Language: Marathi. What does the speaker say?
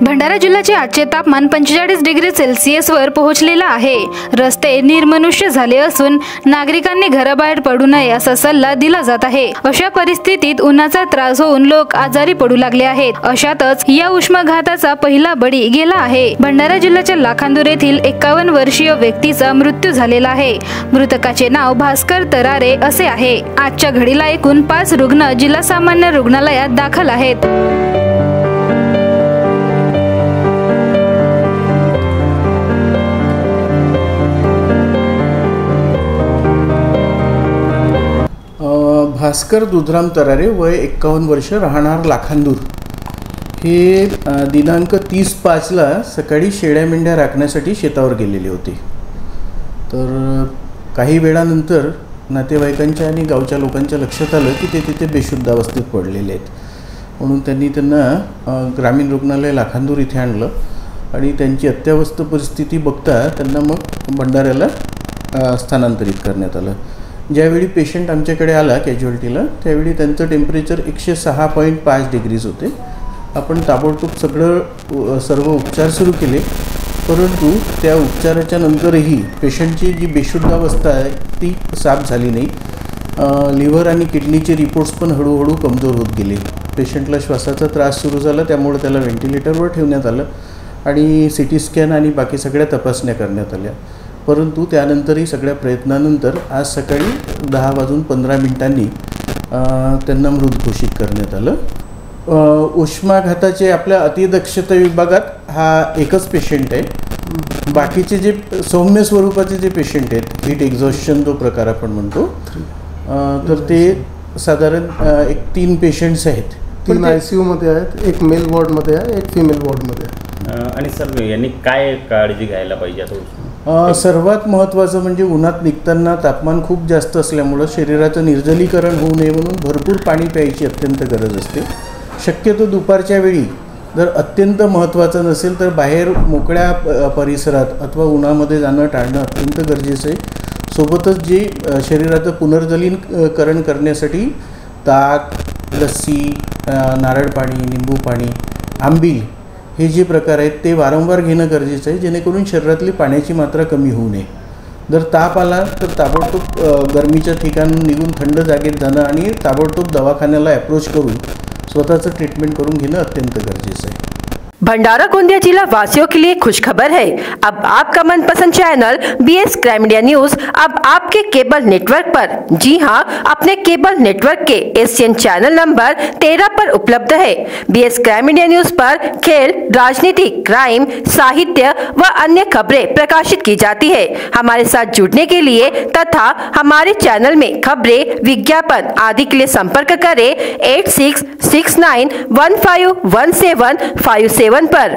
भंडारा जिल्ह्याचे आजचे तापमान 45 डिग्री सेल्सिअस वर पोहोचलेले आहे। रस्ते निर्मनुष्य झाले असून नागरिकांनी घराबाहेर पडू नये असा सल्ला दिला जात आहे। अशा परिस्थितीत उन्हाचा त्रास होऊन लोक आजारी पडू लागले आहेत। अशातच या उष्माघाताचा पहिला बळी गेला आहे। भंडारा जिल्ह्याच्या लाखांदूर येथील 51 वर्षीय व्यक्तीचा मृत्यू झालेला आहे। मृतकाचे नाव भास्कर तरारे असे आहे। आजच्या घडीला एकूण 5 रुग्ण जिल्हा सामान्य रुग्णालयात दाखल आहेत। भास्कर दुधराम तरारे वय 51 वर्ष राहणार लाखांदूर हे दिनांक 30/5 सकाळी शेळ्या मेंढ्या राखण्यासाठी शेतावर गेलेले होते। तर काही वेळानंतर नातेवाईकांच्या आणि गावच्या लोकांच्या लक्षात आलं की ते तिथे बेशुद्ध अवस्थेत पडलेले आहेत। म्हणून त्यांनी त्यांना ग्रामीण रुग्णालय लाखांदूर इथे आणलं आणि त्यांची अत्यावस्थ परिस्थिती बघता त्यांना मग भंडाऱ्याला स्थानांतरित करण्यात आलं। ज्यावेळी पेशंट आमच्याकडे आला कॅज्युअल्टीला त्यावेळी त्यांचं टेम्परेचर 106.5 डिग्रीज होते। आपण ताबडतोब सर्व उपचार सुरू केले, परंतु त्या उपचाराच्या नंतरही पेशंटची जी बेशुद्ध अवस्था आहे ती साफ झाली नाही। लिव्हर आणि किडनीचे रिपोर्ट्स पण हळूहळू कमजोर होत गेले। पेशंटला श्वासाचा त्रास सुरू झाला, त्यामुळे त्याला व्हेंटिलेटरवर ठेवण्यात आलं आणि CT स्कॅन आणि बाकी सगळ्या तपासण्या करण्यात आल्या। परंतु त्यानंतरही सगळ्या प्रयत्नानंतर आज सकाळी 10:15 त्यांना मृत घोषित करण्यात आलं। उष्माघाताचे आपल्या अतिदक्षता विभागात हा एकच पेशंट आहे। बाकीचे जे सौम्य स्वरूपाचे जे पेशंट आहेत, हीट एक्झॉस्शन जो प्रकार आपण म्हणतो, तर ते साधारण 3 पेशंट्स आहेत। 3 ICU मध्ये आहेत, एक मेल वॉर्डमध्ये आहे, एक फिमेल वॉर्डमध्ये आहे। आणि सर यांनी काय काळजी घ्यायला पाहिजे आता? सर्वात महत्त्वाचं म्हणजे उन्हात निघताना तापमान खूप जास्त असल्यामुळं शरीराचं निर्जलीकरण होऊ नये म्हणून भरपूर पाणी प्यायची अत्यंत गरज असते। शक्यतो दुपारच्या वेळी जर अत्यंत महत्त्वाचं नसेल तर बाहेर मोकळ्या परिसरात अथवा उन्हामध्ये जाणं टाळणं अत्यंत गरजेचं आहे। सोबतच जे शरीराचं पुनर्जलीकरण करण्यासाठी ताक, लस्सी, नारळ पाणी, निंबू पाणी, आंबील हे जे प्रकार आहेत ते वारंवार घेणं गरजेचं आहे, जेणेकरून शरीरातली पाण्याची मात्रा कमी होऊ नये। जर ताप आला तर ताबडतोब गरमीच्या ठिकाणून निघून थंड जागेत जाणं आणि ताबडतोब दवाखान्याला अप्रोच करून स्वतःचं ट्रीटमेंट करून घेणं अत्यंत गरजेचं आहे। भंडारा गोंदिया जिला वासियों के लिए खुशखबर है। अब आपका मनपसंद channel BS crime media news अब आपके केबल नेटवर्क पर, जी हां, अपने केबल नेटवर्क के एशियन चैनल नंबर 13 पर उपलब्ध है। BS क्राइम मीडिया न्यूज पर खेल, राजनीति, क्राइम, साहित्य व अन्य खबरें प्रकाशित की जाती है। हमारे साथ जुड़ने के लिए तथा हमारे चैनल में खबरें, विज्ञापन आदि के लिए संपर्क करें 8669151757 पर।